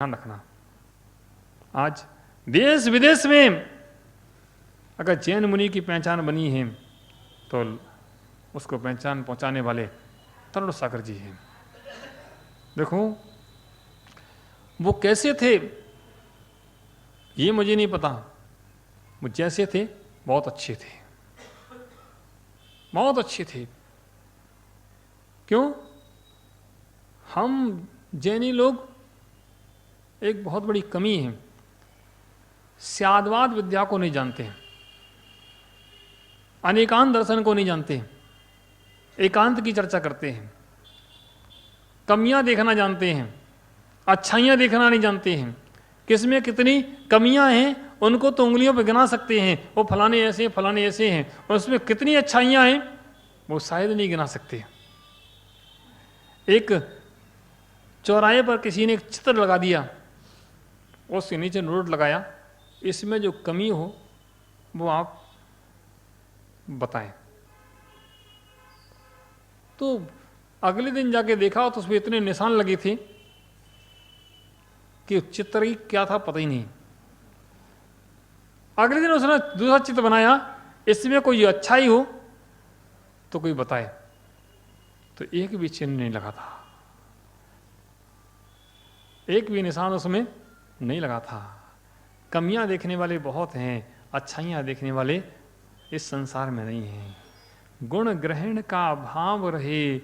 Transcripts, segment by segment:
ध्यान रखना। आज देश विदेश में अगर जैन मुनि की पहचान बनी है तो उसको पहचान पहुंचाने वाले तरुण सागर जी हैं। देखो वो कैसे थे ये मुझे नहीं पता, वो जैसे थे बहुत अच्छे थे, बहुत अच्छे थे। क्यों? हम जैनी लोग एक बहुत बड़ी कमी है, स्यादवाद विद्या को नहीं जानते हैं, अनेकांत दर्शन को नहीं जानते, एकांत की चर्चा करते हैं, कमियां देखना जानते हैं, अच्छाइयां देखना नहीं जानते हैं। किसमें कितनी कमियां हैं उनको तो उंगलियों पर गिना सकते हैं, वो फलाने ऐसे फलाने ऐसे हैं, और उसमें कितनी अच्छाइयां हैं वो शायद नहीं गिना सकते। एक चौराहे पर किसी ने एक चित्र लगा दिया, उसके नीचे नोट लगाया, इसमें जो कमी हो वो आप बताएं। तो अगले दिन जाके देखा तो उसमें इतने निशान लगे थे कि चित्र ही क्या था पता ही नहीं। अगले दिन उसने दूसरा चित्र बनाया, इसमें कोई अच्छाई हो तो कोई बताए, तो एक भी चिन्ह नहीं लगा था, एक भी निशान उसमें नहीं लगा था। कमियां देखने वाले बहुत हैं, अच्छाइयां देखने वाले इस संसार में नहीं हैं। गुण ग्रहण का भाव रहे,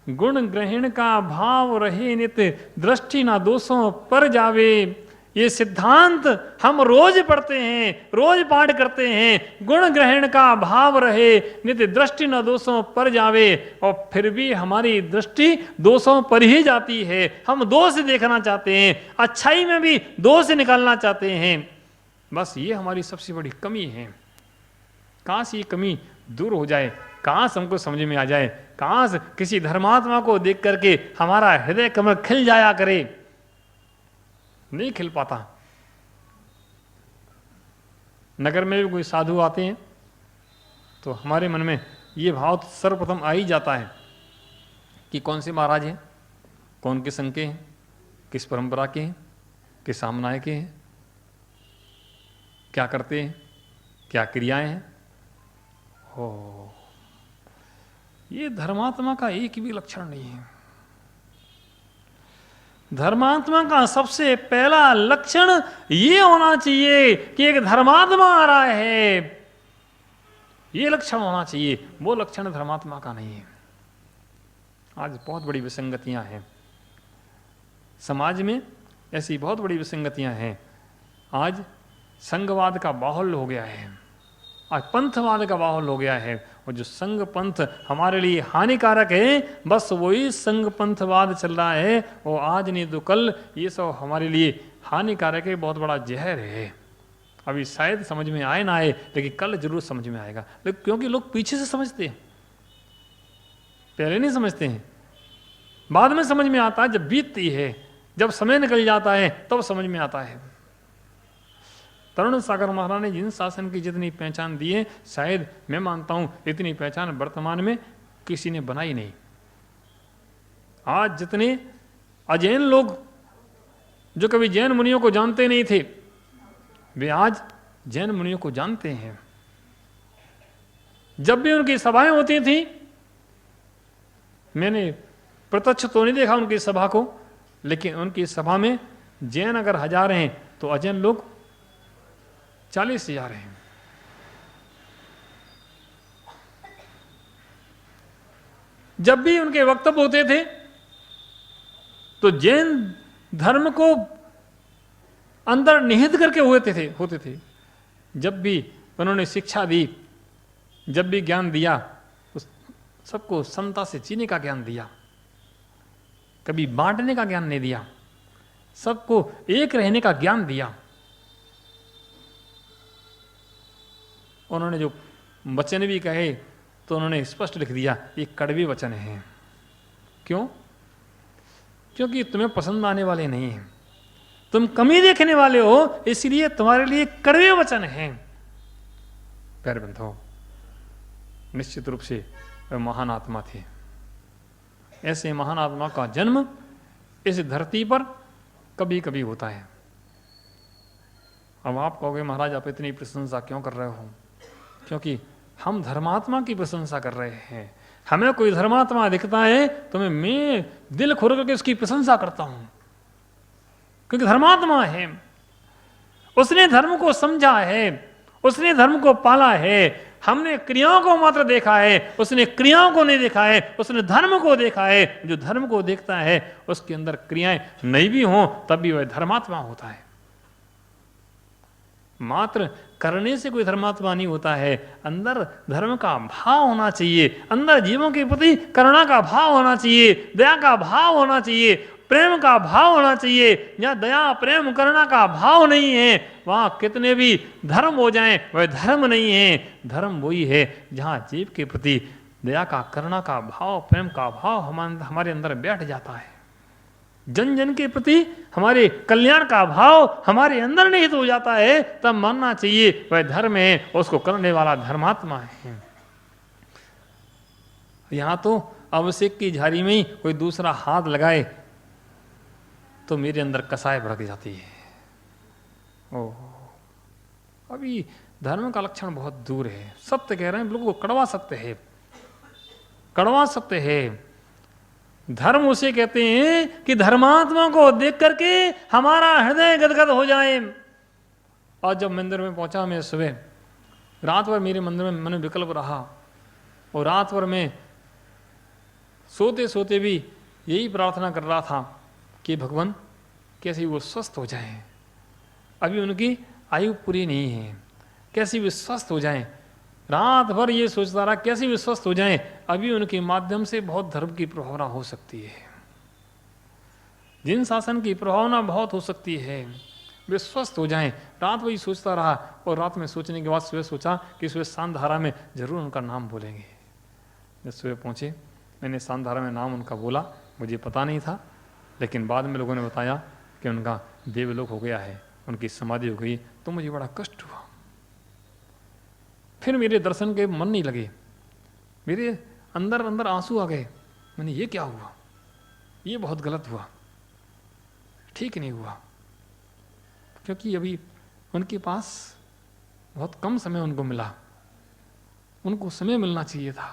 गुण ग्रहण का भाव रहे नित, दृष्टि ना दोषों पर जावे। ये सिद्धांत हम रोज पढ़ते हैं, रोज पाठ करते हैं। गुण ग्रहण का भाव रहे नित, दृष्टि न दोषों पर जावे। और फिर भी हमारी दृष्टि दोषों पर ही जाती है। हम दोष देखना चाहते हैं, अच्छाई में भी दोष निकालना चाहते हैं। बस ये हमारी सबसे बड़ी कमी है। काश ये कमी दूर हो जाए, काश हमको समझ में आ जाए, काश किसी धर्मात्मा को देख करके हमारा हृदय कमल खिल जाया करे। नहीं खिल पाता। नगर में भी कोई साधु आते हैं तो हमारे मन में ये भाव तो सर्वप्रथम आ ही जाता है कि कौन से महाराज हैं, कौन के संघ के हैं, किस परंपरा के हैं, किस सामनाय के हैं, क्या करते हैं, क्या क्रियाएं हैं। हो, ये धर्मात्मा का एक भी लक्षण नहीं है। धर्मात्मा का सबसे पहला लक्षण ये होना चाहिए कि एक धर्मात्मा आ रहा है, ये लक्षण होना चाहिए। वो लक्षण धर्मात्मा का नहीं है। आज बहुत बड़ी विसंगतियां हैं समाज में, ऐसी बहुत बड़ी विसंगतियां हैं। आज संघवाद का माहौल हो गया है, आज पंथवाद का माहौल हो गया है। और जो संघ पंथ हमारे लिए हानिकारक है, बस वही संघ पंथवाद चल रहा है। और आज नहीं तो कल ये सब हमारे लिए हानिकारक है, बहुत बड़ा जहर है। अभी शायद समझ में आए ना आए, लेकिन कल जरूर समझ में आएगा। लेकिन क्योंकि लोग पीछे से समझते हैं, पहले नहीं समझते हैं, बाद में समझ में आता है। जब बीतती है, जब समय निकल जाता है, तब समझ में आता है। तरुण सागर महाराज ने जिन शासन की जितनी पहचान दी है, शायद मैं मानता हूं इतनी पहचान वर्तमान में किसी ने बनाई नहीं। आज जितने अजैन लोग जो कभी जैन मुनियों को जानते नहीं थे, वे आज जैन मुनियों को जानते हैं। जब भी उनकी सभाएं होती थी, मैंने प्रत्यक्ष तो नहीं देखा उनकी सभा को, लेकिन उनकी सभा में जैन अगर 1000 हैं तो अजैन लोग 40,000 हैं। जब भी उनके वक्तव्य होते थे तो जैन धर्म को अंदर निहित करके होते थे। जब भी उन्होंने शिक्षा दी, जब भी ज्ञान दिया, तो सबको समता से जीने का ज्ञान दिया, कभी बांटने का ज्ञान नहीं दिया, सबको एक रहने का ज्ञान दिया। उन्होंने जो वचन भी कहे तो उन्होंने स्पष्ट लिख दिया, ये कड़वे वचन हैं। क्यों? क्योंकि तुम्हें पसंद आने वाले नहीं हैं, तुम कमी देखने वाले हो, इसलिए तुम्हारे लिए कड़वे वचन हैं। पैर बंधो, निश्चित रूप से वे महान आत्मा थे। ऐसे महान आत्मा का जन्म इस धरती पर कभी कभी होता है। अब आप कहोगे महाराज आप इतनी प्रशंसा क्यों कर रहे हो? क्योंकि हम धर्मात्मा की प्रशंसा कर रहे हैं। हमें कोई धर्मात्मा दिखता है तो मैं दिल खोल करके उसकी प्रशंसा करता हूं, क्योंकि धर्मात्मा है, उसने धर्म को समझा है, उसने धर्म को पाला है। हमने क्रियाओं को मात्र देखा है, उसने क्रियाओं को नहीं देखा है, उसने धर्म को देखा है। जो धर्म को देखता है उसके अंदर क्रियाएं नहीं भी हों तब भी वह धर्मात्मा होता है। मात्र करने से कोई धर्मात्मा नहीं होता है, अंदर धर्म का भाव होना चाहिए, अंदर जीवों के प्रति करुणा का भाव होना चाहिए, दया का भाव होना चाहिए, प्रेम का भाव होना चाहिए। जहाँ दया प्रेम करुणा का भाव नहीं है वहां कितने भी धर्म हो जाएं वह धर्म नहीं है। धर्म वही है जहाँ जीव के प्रति दया का करुणा का भाव प्रेम का भाव हमारे अंदर बैठ जाता है। जन जन के प्रति हमारे कल्याण का भाव हमारे अंदर निहित हो जाता है, तब मानना चाहिए वह धर्म है, उसको करने वाला धर्मात्मा है। यहां तो अभिषेक की झाड़ी में ही कोई दूसरा हाथ लगाए तो मेरे अंदर कसाय भड़क जाती है। ओह, अभी धर्म का लक्षण बहुत दूर है। सत्य कह रहे हैं, बिल्कुल कड़वा सत्य है, कड़वा सत्य है। धर्म उसे कहते हैं कि धर्मात्मा को देख करके हमारा हृदय गदगद हो जाए। और जब मंदिर में पहुंचा मैं सुबह, रात भर मेरे मंदिर में मन विकल्प रहा और रात भर में सोते सोते भी यही प्रार्थना कर रहा था कि भगवान कैसे वो स्वस्थ हो जाएं। अभी उनकी आयु पूरी नहीं है, कैसे वे स्वस्थ हो जाएं। रात भर ये सोचता रहा कैसे वे स्वस्थ हो जाएं। अभी उनके माध्यम से बहुत धर्म की प्रभावना हो सकती है, जिन शासन की प्रभावना बहुत हो सकती है, वे स्वस्थ हो जाएं। रात वही सोचता रहा और रात में सोचने के बाद सुबह सोचा कि सुबह शांतधारा में जरूर उनका नाम बोलेंगे। जब सुबह पहुँचे मैंने शांतधारा में नाम उनका बोला, मुझे पता नहीं था, लेकिन बाद में लोगों ने बताया कि उनका देवलोक हो गया है, उनकी समाधि हो गई। तो मुझे बड़ा कष्ट हुआ। फिर मेरे दर्शन के मन नहीं लगे, मेरे अंदर अंदर आंसू आ गए। मैंने ये क्या हुआ, ये बहुत गलत हुआ, ठीक नहीं हुआ, क्योंकि अभी उनके पास बहुत कम समय उनको मिला, उनको समय मिलना चाहिए था,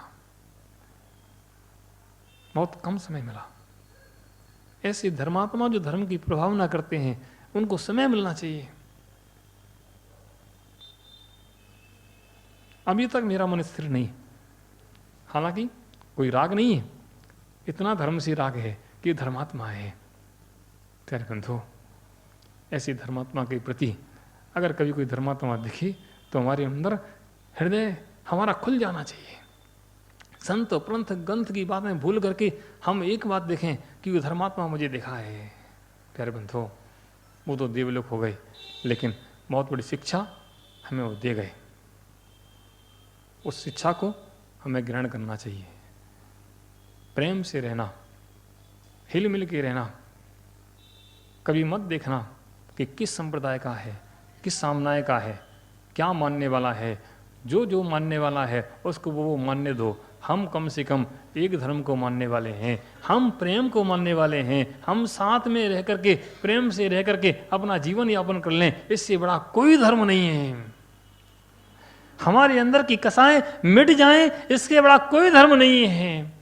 बहुत कम समय मिला। ऐसे धर्मात्मा जो धर्म की प्रभावना करते हैं उनको समय मिलना चाहिए। अभी तक मेरा मन स्थिर नहीं, हालांकि कोई राग नहीं है, इतना धर्म से राग है कि धर्मात्मा है। प्यारे बंधु, ऐसी धर्मात्मा के प्रति अगर कभी कोई धर्मात्मा दिखे तो हमारे अंदर हृदय हमारा खुल जाना चाहिए। संत पंथ ग्रंथ की बातें भूल करके हम एक बात देखें कि वो धर्मात्मा मुझे दिखा है। प्यारे बंधु, वो तो देवलोक हो गए, लेकिन बहुत बड़ी शिक्षा हमें वो दे गए। उस शिक्षा को हमें ग्रहण करना चाहिए। प्रेम से रहना, हिल मिल के रहना, कभी मत देखना कि किस संप्रदाय का है, किस सामनाय का है, क्या मानने वाला है। जो जो मानने वाला है उसको वो मानने दो। हम कम से कम एक धर्म को मानने वाले हैं, हम प्रेम को मानने वाले हैं। हम साथ में रह करके प्रेम से रह करके अपना जीवन यापन कर लें, इससे बड़ा कोई धर्म नहीं है। हमारे अंदर की कसाएं मिट जाएं, इसके बड़ा कोई धर्म नहीं है।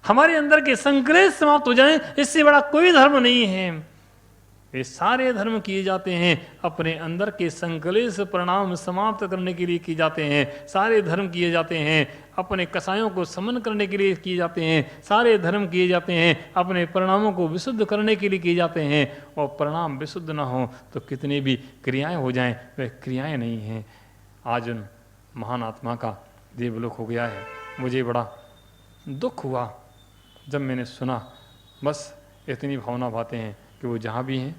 हमारे अंदर के संक्लेश समाप्त हो जाएं, इससे बड़ा कोई धर्म नहीं है। ये सारे धर्म किए जाते हैं अपने अंदर के संक्लेश परिणाम समाप्त करने के लिए किए जाते हैं। सारे धर्म किए जाते हैं अपने कसायों को समन करने के लिए किए जाते हैं। सारे धर्म किए जाते हैं अपने परिणामों को विशुद्ध करने के लिए किए जाते हैं। और परिणाम विशुद्ध ना हो तो कितनी भी क्रियाएं हो जाएं, वह क्रियाएं नहीं हैं। आज उन महान आत्मा का देवलोक हो गया है। मुझे बड़ा दुख हुआ जब मैंने सुना। बस इतनी भावना बातें हैं कि वो जहाँ भी हैं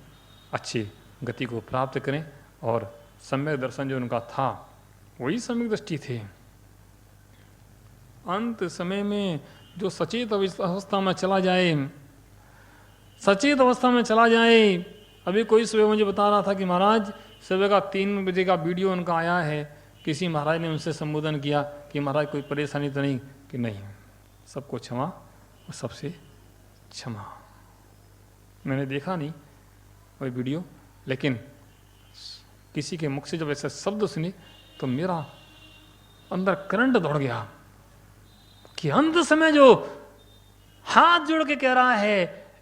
अच्छी गति को प्राप्त करें और सम्यक दर्शन जो उनका था वही सम्यक दृष्टि थे। अंत समय में जो सचेत अवस्था में चला जाए, सचेत अवस्था में चला जाए। अभी कोई सुबह मुझे बता रहा था कि महाराज सुबह का 3 बजे का वीडियो उनका आया है, किसी महाराज ने उनसे संबोधन किया कि महाराज कोई परेशानी तो नहीं, कि नहीं, सबको क्षमा और सबसे क्षमा। मैंने देखा नहीं, वही वीडियो, लेकिन किसी के मुख से जब ऐसे शब्द सुने तो मेरा अंदर करंट दौड़ गया कि अंत समय जो हाथ जोड़ के कह रहा है,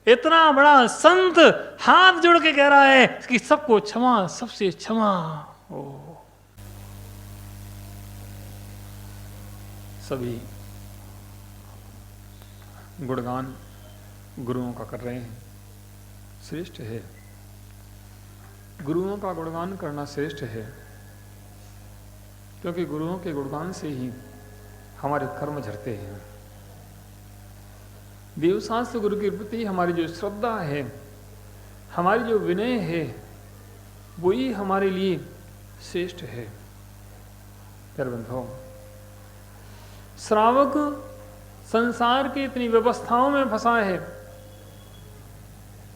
इतना बड़ा संत हाथ जोड़ के कह रहा है कि सबको क्षमा, सबसे क्षमा। ओ सभी गुणगान गुरुओं का कर रहे हैं, श्रेष्ठ है। गुरुओं का गुणगान करना श्रेष्ठ है, क्योंकि गुरुओं के गुणगान से ही हमारे कर्म झरते हैं। देवशास्त्र गुरु के प्रति हमारी जो श्रद्धा है, हमारी जो विनय है, वही हमारे लिए श्रेष्ठ है। प्यारे बंधुओं, श्रावक संसार की इतनी व्यवस्थाओं में फंसा है,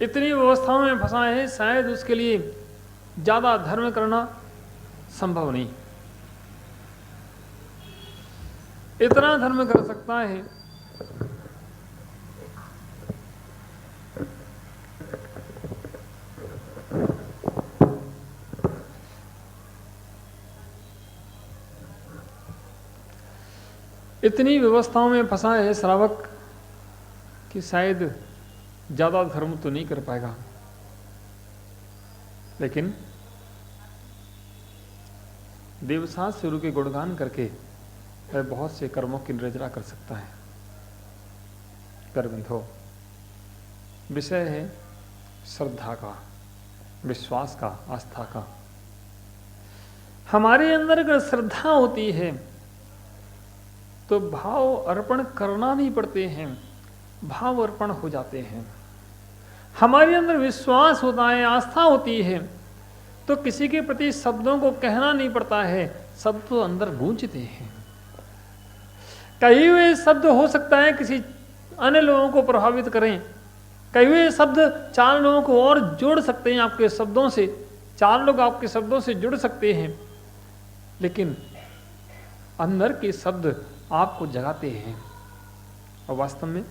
इतनी व्यवस्थाओं में फंसा है, शायद उसके लिए ज्यादा धर्म करना संभव नहीं। इतना धर्म कर सकता है इतनी व्यवस्थाओं में फंसा है श्रावक कि शायद ज्यादा धर्म तो नहीं कर पाएगा, लेकिन देवशास्त्र गुरु के गुणगान करके वह बहुत से कर्मों की निर्जरा कर सकता है। कर्मंधो विषय है श्रद्धा का, विश्वास का, आस्था का। हमारे अंदर अगर श्रद्धा होती है तो भाव अर्पण करना नहीं पड़ते हैं, भाव अर्पण हो जाते हैं। हमारे अंदर विश्वास होता है, आस्था होती है, तो किसी के प्रति शब्दों को कहना नहीं पड़ता है, शब्द तो अंदर गूंजते हैं। कई हुए शब्द हो सकता है किसी अन्य लोगों को प्रभावित करें, कई हुए शब्द चार लोगों को और जोड़ सकते हैं आपके शब्दों से, चार लोग आपके शब्दों से जुड़ सकते हैं, लेकिन अंदर के शब्द आपको जगाते हैं। और वास्तव में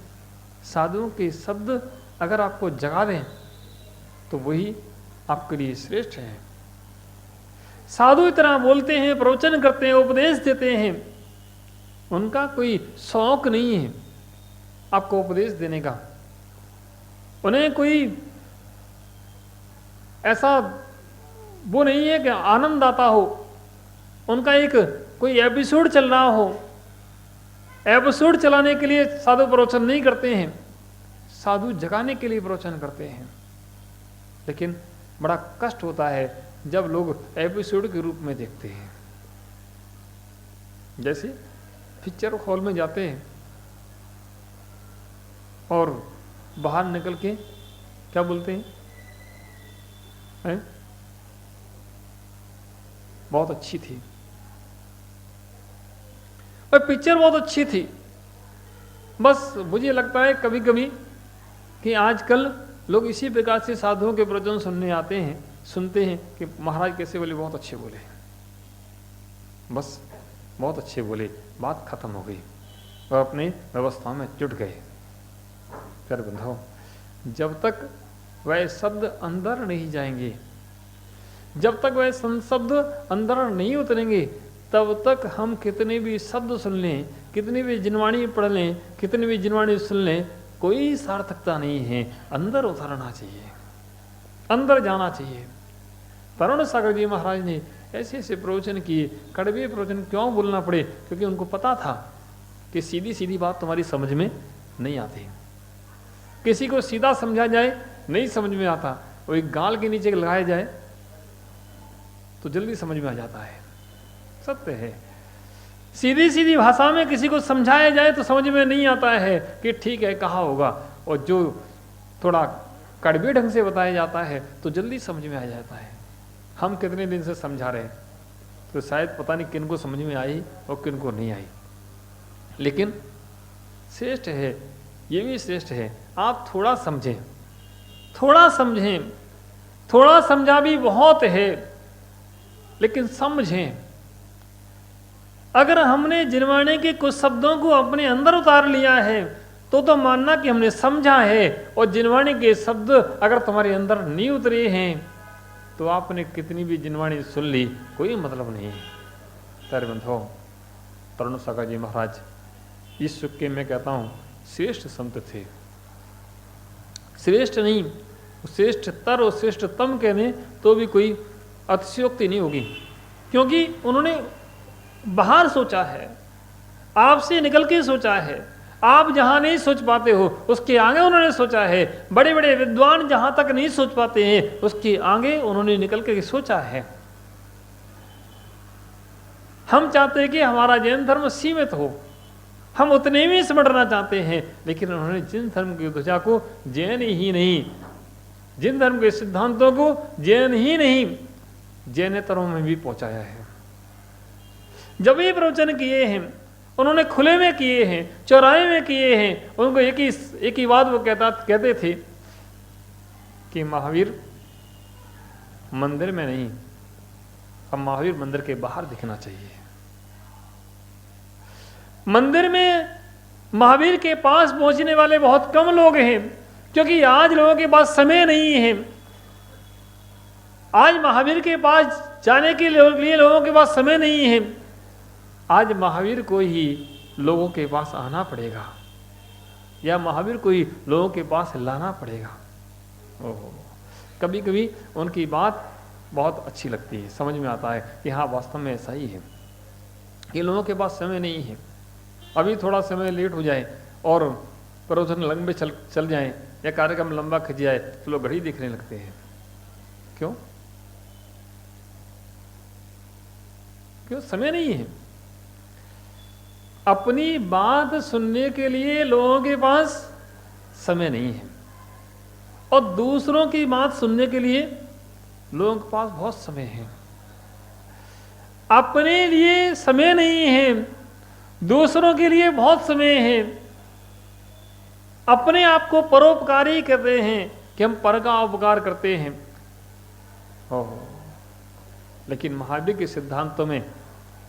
साधुओं के शब्द अगर आपको जगा दें तो वही आपके लिए श्रेष्ठ है। साधु इतना बोलते हैं, प्रवचन करते हैं, उपदेश देते हैं, उनका कोई शौक नहीं है आपको उपदेश देने का, उन्हें कोई ऐसा वो नहीं है कि आनंद आता हो, उनका एक कोई एपिसोड चल रहा हो। एपिसोड चलाने के लिए साधु प्रवचन नहीं करते हैं, साधु जगाने के लिए प्रवचन करते हैं। लेकिन बड़ा कष्ट होता है जब लोग एपिसोड के रूप में देखते हैं। जैसे पिक्चर हॉल में जाते हैं और बाहर निकल के क्या बोलते हैं? बहुत अच्छी थी, और पिक्चर बहुत अच्छी थी। बस मुझे लगता है कभी कभी कि आजकल लोग इसी प्रकार से साधुओं के प्रवचन सुनने आते हैं, सुनते हैं कि महाराज कैसे बोले, बहुत अच्छे बोले, बस बहुत अच्छे बोले, बात खत्म हो गई और अपने व्यवस्था में जुट गए। प्यारे बंधुओं, जब तक वह शब्द अंदर नहीं जाएंगे, जब तक वह शब्द अंदर नहीं उतरेंगे, तब तक हम कितने भी शब्द सुन लें, कितनी भी जिनवाणी पढ़ लें, कितनी भी जिनवाणी सुन लें, कोई सार्थकता नहीं है। अंदर उतरना चाहिए, अंदर जाना चाहिए। तरुण सागर जी महाराज ने ऐसे ऐसे प्रवचन किए, कड़वे प्रवचन क्यों बोलना पड़े? क्योंकि उनको पता था कि सीधी सीधी बात तुम्हारी समझ में नहीं आती। किसी को सीधा समझा जाए नहीं समझ में आता, वो एक गाल के नीचे लगाया जाए तो जल्दी समझ में आ जाता है। सत्य है, सीधी सीधी भाषा में किसी को समझाया जाए तो समझ में नहीं आता है कि ठीक है कहा होगा, और जो थोड़ा कड़वे ढंग से बताया जाता है तो जल्दी समझ में आ जाता है। हम कितने दिन से समझा रहे हैं, तो शायद पता नहीं किन को समझ में आई और किन को नहीं आई, लेकिन श्रेष्ठ है, ये भी श्रेष्ठ है। आप थोड़ा समझें, थोड़ा समझें, थोड़ा समझा भी बहुत है, लेकिन समझें। अगर हमने जिनवाने के कुछ शब्दों को अपने अंदर उतार लिया है तो मानना कि हमने समझा है, और जिनवाणी के शब्द अगर तुम्हारे अंदर नहीं उतरे हैं तो आपने कितनी भी जिनवाणी सुन ली, कोई मतलब नहीं। प्यारे बंधुओं, तरुण सागर जी महाराज इस युग के मैं कहता हूँ श्रेष्ठ संत थे। श्रेष्ठ नहीं, श्रेष्ठतर और श्रेष्ठतम कहने तो भी कोई अतिशयोक्ति नहीं होगी, क्योंकि उन्होंने बाहर सोचा है, आपसे निकल के सोचा है। आप जहां नहीं सोच पाते हो उसके आगे उन्होंने सोचा है। बड़े बड़े विद्वान जहां तक नहीं सोच पाते हैं उसके आगे उन्होंने निकल के सोचा है। हम चाहते हैं कि हमारा जैन धर्म सीमित हो, हम उतने में सिमटना चाहते हैं, लेकिन उन्होंने जिन धर्म की ध्वजा को जैन ही नहीं, जिन धर्म के सिद्धांतों को जैन ही नहीं, जैनेतरों में भी पहुंचाया है। जब ये प्रवचन किए हैं उन्होंने खुले में किए हैं, चौराहे में किए हैं। उनको एक ही बात वो कहते थे कि महावीर मंदिर में नहीं, अब महावीर मंदिर के बाहर दिखना चाहिए। मंदिर में महावीर के पास पहुंचने वाले बहुत कम लोग हैं, क्योंकि आज लोगों के पास समय नहीं है। आज महावीर के पास जाने के लिए लोगों के पास समय नहीं है। आज महावीर को ही लोगों के पास आना पड़ेगा, या महावीर को ही लोगों के पास लाना पड़ेगा। ओहो, कभी कभी उनकी बात बहुत अच्छी लगती है, समझ में आता है कि हाँ वास्तव में ऐसा ही है कि लोगों के पास समय नहीं है। अभी थोड़ा समय लेट हो जाए और प्रवचन लंबे चल जाए या कार्यक्रम लंबा खिंच जाए तो लोग घड़ी देखने लगते हैं। क्यों? समय नहीं है। अपनी बात सुनने के लिए लोगों के पास समय नहीं है, और दूसरों की बात सुनने के लिए लोगों के पास बहुत समय है। अपने लिए समय नहीं है, दूसरों के लिए बहुत समय है। अपने आप को परोपकारी करते हैं कि हम पर का उपकार करते हैं। लेकिन महावीर के सिद्धांतों में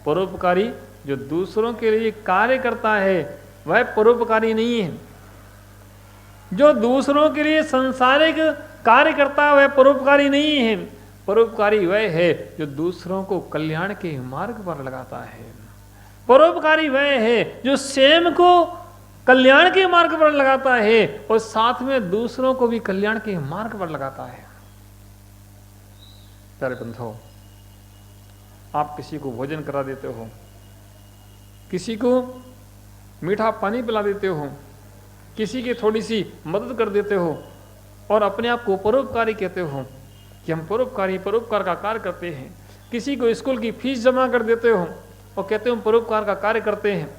परोपकारी जो दूसरों के लिए कार्य करता है वह परोपकारी नहीं है। जो दूसरों के लिए सांसारिक कार्य करता है वह परोपकारी नहीं है। परोपकारी वह है जो दूसरों को कल्याण के मार्ग पर लगाता है। परोपकारी वह है जो स्वयं को कल्याण के मार्ग पर लगाता है और साथ में दूसरों को भी कल्याण के मार्ग पर लगाता है। प्यारे बंधुओं, आप किसी को भोजन करा देते हो, किसी को मीठा पानी पिला देते हो, किसी की थोड़ी सी मदद कर देते हो और अपने आप को परोपकारी कहते हो कि हम परोपकार का कार्य करते हैं। किसी को स्कूल की फीस जमा कर देते हो और कहते हो हम परोपकार का कार्य करते हैं।